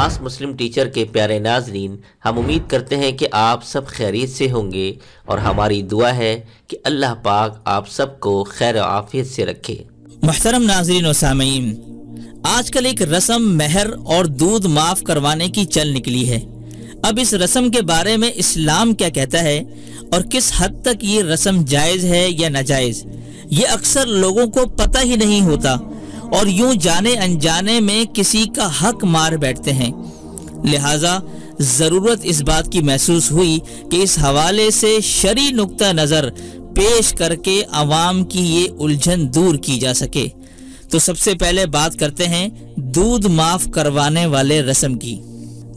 आस मुस्लिम teacher के प्यारे नाजरीन, हम उम्मीद करते हैं कि आप सब खैरियत से होंगे और हमारी दुआ है कि अल्लाह पाक आप सबको खैर आफियत से रखे। मुहतरम नाजरीन और सामीन, आजकल एक रस्म मेहर और दूध माफ करवाने की चल निकली है। अब इस रस्म के बारे में इस्लाम क्या कहता है और किस हद तक ये रस्म जायज़ है या नाजायज़, ये अक्सर लोगों को पता ही नहीं होता और यूं जाने अनजाने में किसी का हक मार बैठते हैं। लिहाजा ज़रूरत इस बात की महसूस हुई कि इस हवाले से शरई नुक्ता नज़र पेश करके अवाम की ये उलझन दूर की जा सके। तो सबसे पहले बात करते हैं दूध माफ करवाने वाले रस्म की।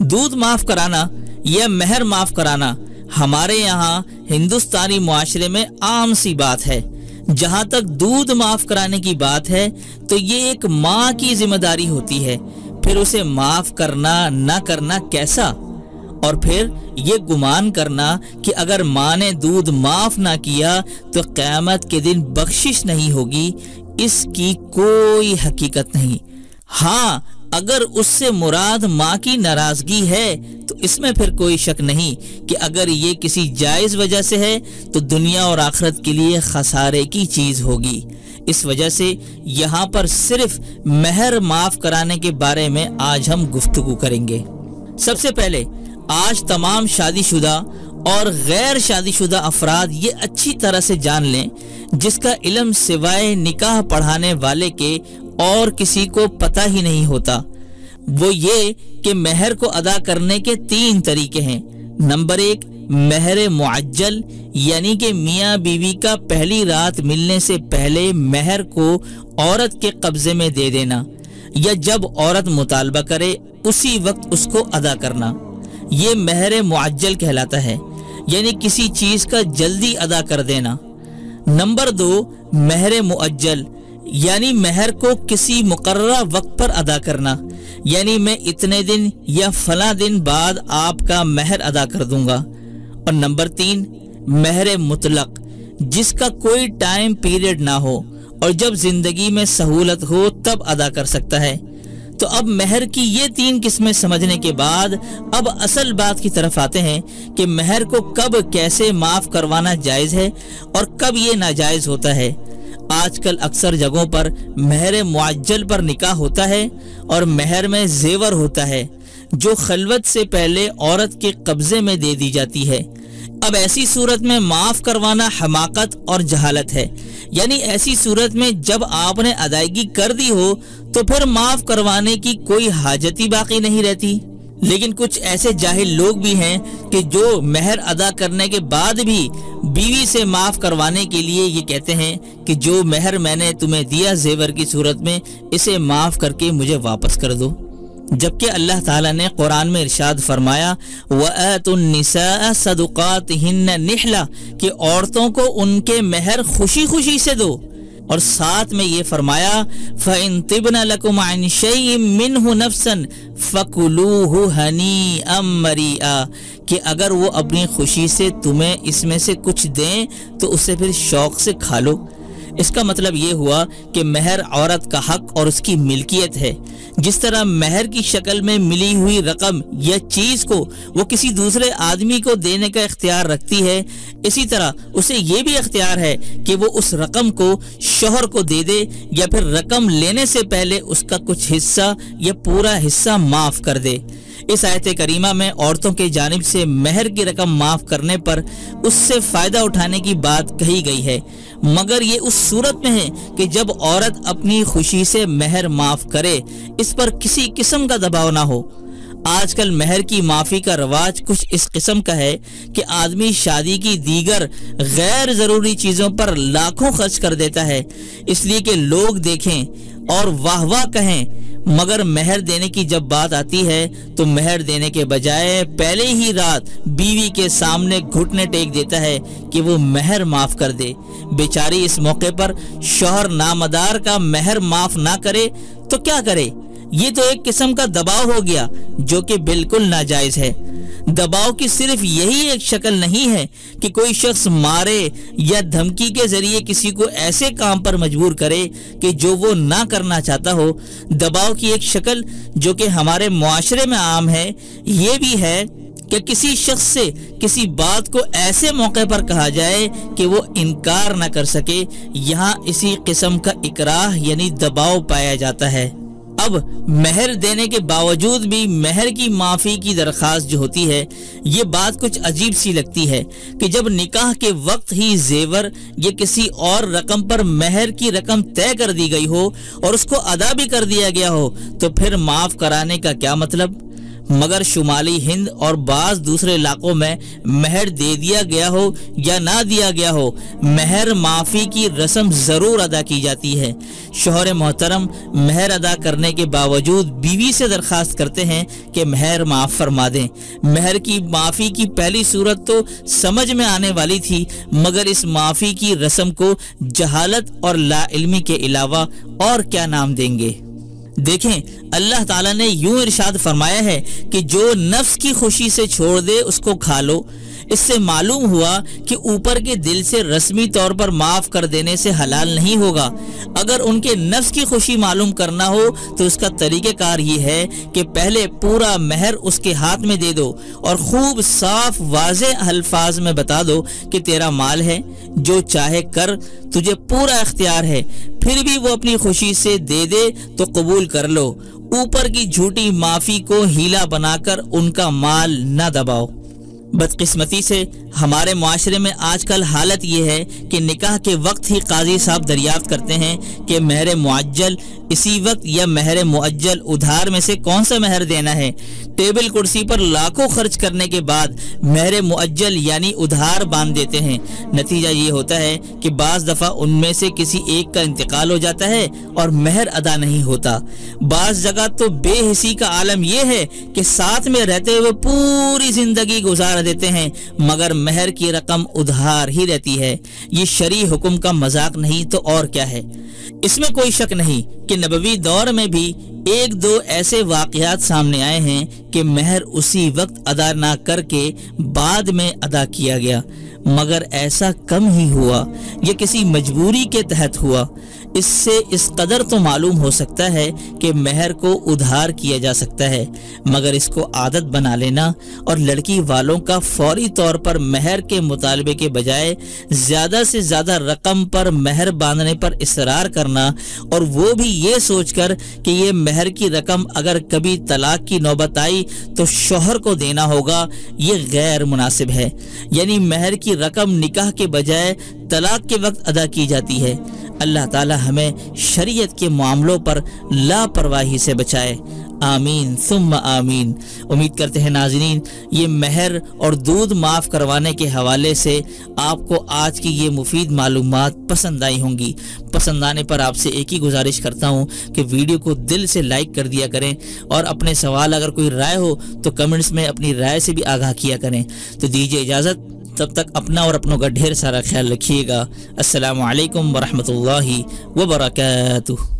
दूध माफ कराना या मेहर माफ कराना हमारे यहाँ हिंदुस्तानी मुआशरे में आम सी बात है। जहाँ तक दूध माफ कराने की बात है तो ये एक माँ की जिम्मेदारी होती है, फिर उसे माफ करना ना करना कैसा, और फिर ये गुमान करना कि अगर माँ ने दूध माफ ना किया तो क़यामत के दिन बख्शिश नहीं होगी, इसकी कोई हकीकत नहीं। हाँ, अगर उससे मुराद माँ की नाराजगी है तो इसमें फिर कोई शक नहीं कि अगर ये किसी जायज़ वजह से है तो दुनिया और आखिरत के लिए खसारे की चीज़ होगी। इस वजह से यहाँ पर सिर्फ मेहर माफ कराने के बारे में आज हम गुफ्तगू करेंगे। सबसे पहले आज तमाम शादीशुदा और गैर शादीशुदा अफराद ये अच्छी तरह से जान लें, जिसका इल्म सिवाय निकाह पढ़ाने वाले के और किसी को पता ही नहीं होता, वो ये कि मेहर को अदा करने के 3 तरीके हैं। नंबर 1, मेहर मुअज्जल, यानी कि मियाँ बीवी का पहली रात मिलने से पहले मेहर को औरत के कब्जे में दे देना, या जब औरत मुतालबा करे उसी वक्त उसको अदा करना, ये मेहर मुअज्जल कहलाता है, यानी किसी चीज का जल्दी अदा कर देना। नंबर 2, मेहर मुअज्जल, यानी मेहर को किसी मुकर्ररा वक्त पर अदा करना, यानी मैं इतने दिन या फला दिन बाद आपका मेहर अदा कर दूंगा। और नंबर 3, मेहर मुतलक, जिसका कोई टाइम पीरियड ना हो और जब जिंदगी में सहूलत हो तब अदा कर सकता है। तो अब मेहर की ये 3 किस्में समझने के बाद अब असल बात की तरफ आते हैं कि मेहर को कब कैसे माफ करवाना जायज़ है और कब ये नाजायज़ होता है। आजकल अक्सर जगहों पर मेहर मुअज्जल पर निकाह होता है और मेहर में जेवर होता है जो खलवत से पहले औरत के कब्जे में दे दी जाती है। अब ऐसी सूरत में माफ करवाना हमाकत और जहालत है, यानी ऐसी सूरत में जब आपने अदायगी कर दी हो तो फिर माफ करवाने की कोई हाजत ही बाकी नहीं रहती। लेकिन कुछ ऐसे जाहिल लोग भी हैं कि जो मेहर अदा करने के बाद भी बीवी से माफ करवाने के लिए ये कहते हैं कि जो मेहर मैंने तुम्हें दिया जेवर की सूरत में, इसे माफ करके मुझे वापस कर दो। जबकि अल्लाह ताला ने कुरान में इरशाद फरमाया वअतुन निसा सदुकातिहिन्न निहला, कि औरतों को उनके मेहर खुशी खुशी से दो, और साथ में ये फरमाया फ़इन तिब्न लकुम अन शैइन मिन्हु नफ्सन फकुलूहु हनीअम मरीआ, कि अगर वो अपनी खुशी से तुम्हें इसमें से कुछ दें तो उसे फिर शौक से खा लो। इसका मतलब ये हुआ कि मेहर औरत का हक और उसकी मिल्कियत है। जिस तरह मेहर की शक्ल में मिली हुई रकम या चीज को वो किसी दूसरे आदमी को देने का इख्तियार रखती है, इसी तरह उसे ये भी इख्तियार है कि वो उस रकम को शौहर को दे दे या फिर रकम लेने से पहले उसका कुछ हिस्सा या पूरा हिस्सा माफ कर दे। इस आयत करीमा में औरतों के जानिब से मेहर की रकम माफ करने पर उससे फायदा उठाने की बात कही गई है, मगर ये उस सूरत में है कि जब औरत अपनी खुशी से मेहर माफ करे, इस पर किसी किस्म का दबाव ना हो। आजकल मेहर की माफी का रवाज कुछ इस किस्म का है कि आदमी शादी की दीगर गैर जरूरी चीजों पर लाखों खर्च कर देता है, इसलिए कि लोग देखें और वाह वाह कहें, मगर मेहर देने की जब बात आती है तो मेहर देने के बजाय पहले ही रात बीवी के सामने घुटने टेक देता है कि वो मेहर माफ कर दे। बेचारी इस मौके पर शौहर नामदार का मेहर माफ ना करे तो क्या करे। ये तो एक किस्म का दबाव हो गया जो कि बिल्कुल नाजायज है। दबाव की सिर्फ यही एक शक्ल नहीं है कि कोई शख्स मारे या धमकी के जरिए किसी को ऐसे काम पर मजबूर करे कि जो वो ना करना चाहता हो। दबाव की एक शक्ल जो कि हमारे मुआशरे में आम है, ये भी है कि किसी शख्स से किसी बात को ऐसे मौके पर कहा जाए कि वो इनकार न कर सके। यहाँ इसी किस्म का इकराह यानी दबाव पाया जाता है। अब महर देने के बावजूद भी महर की माफ़ी की दरख्वास्त जो होती है, ये बात कुछ अजीब सी लगती है कि जब निकाह के वक्त ही जेवर या किसी और रकम पर महर की रकम तय कर दी गई हो और उसको अदा भी कर दिया गया हो, तो फिर माफ़ कराने का क्या मतलब। मगर शुमाली हिंद और बाज़ दूसरे इलाकों में महर दे दिया गया हो या ना दिया गया हो, महर माफ़ी की रस्म ज़रूर अदा की जाती है। शौहर मोहतरम महर अदा करने के बावजूद बीवी से दरख्वास्त करते हैं कि महर माफ़ फरमा दें। महर की माफ़ी की पहली सूरत तो समझ में आने वाली थी, मगर इस माफ़ी की रस्म को जहालत और लाइल्मी के अलावा और क्या नाम देंगे। देखें, अल्लाह ताला ने यूं इरशाद फरमाया है कि जो नफ्स की खुशी से छोड़ दे उसको खा लो। इससे मालूम हुआ कि ऊपर के दिल से रस्मी तौर पर माफ कर देने से हलाल नहीं होगा। अगर उनके नफ्स की खुशी मालूम करना हो तो उसका तरीक़ेकार ये है कि पहले पूरा महर उसके हाथ में दे दो और खूब साफ वाज़े अल्फाज में बता दो कि तेरा माल है, जो चाहे कर, तुझे पूरा इख्तियार है। फिर भी वो अपनी खुशी से दे दे तो कबूल कर लो। ऊपर की झूठी माफी को हीला बनाकर उनका माल न दबाओ। बदकिस्मती से हमारे मुआशरे में आजकल हालत ये है कि निकाह के वक्त ही काजी साहब दरियाफ्त करते हैं कि महर मुअज्जल इसी वक्त या महर मुअज्जल उधार में से कौन सा महर देना है। टेबल कुर्सी पर लाखों खर्च करने के बाद महर मुअज्जल यानी उधार बांध देते हैं। नतीजा ये होता है कि बाज़ दफ़ा उनमें से किसी एक का इंतकाल हो जाता है और महर अदा नहीं होता। बाज़ जगह तो बेहिसी का आलम यह है कि साथ में रहते हुए पूरी जिंदगी गुजार देते हैं, मगर महर की रकम उधार ही रहती है। ये शरी हुक्म का मजाक नहीं तो और क्या है। इसमें कोई शक नहीं कि नबवी दौर में भी एक दो ऐसे वाक़यात सामने आए हैं कि महर उसी वक्त अदा ना करके बाद में अदा किया गया, मगर ऐसा कम ही हुआ, ये किसी मजबूरी के तहत हुआ। इससे इस कदर तो मालूम हो सकता है कि महर को उधार किया जा सकता है, मगर इसको आदत बना लेना और लड़की वालों का फौरी तौर पर महर के मुतालबे के बजाय ज़्यादा से ज़्यादा रकम पर महर बांधने पर इसरार करना, और वो भी ये सोचकर कि ये महर की रकम अगर कभी तलाक की नौबत आई तो शौहर को देना होगा, ये गैर मुनासिब है। यानी महर की रकम निकाह के बजाय तलाक के वक्त अदा की जाती है। अल्लाह ताला हमें शरीयत के मामलों पर लापरवाही से बचाए। आमीन सुम्मा आमीन। उम्मीद करते हैं नाज़रीन, ये महर और दूध माफ़ करवाने के हवाले से आपको आज की ये मुफीद मालूमात पसंद आई होंगी। पसंद आने पर आपसे एक ही गुजारिश करता हूँ कि वीडियो को दिल से लाइक कर दिया करें, और अपने सवाल अगर कोई राय हो तो कमेंट्स में अपनी राय से भी आगाह किया करें। तो दीजिए इजाज़त, तब तक अपना और अपनों का ढेर सारा ख्याल रखिएगा। अस्सलामु अलैकुम वरहमतुल्लाहि वबरकातुहू।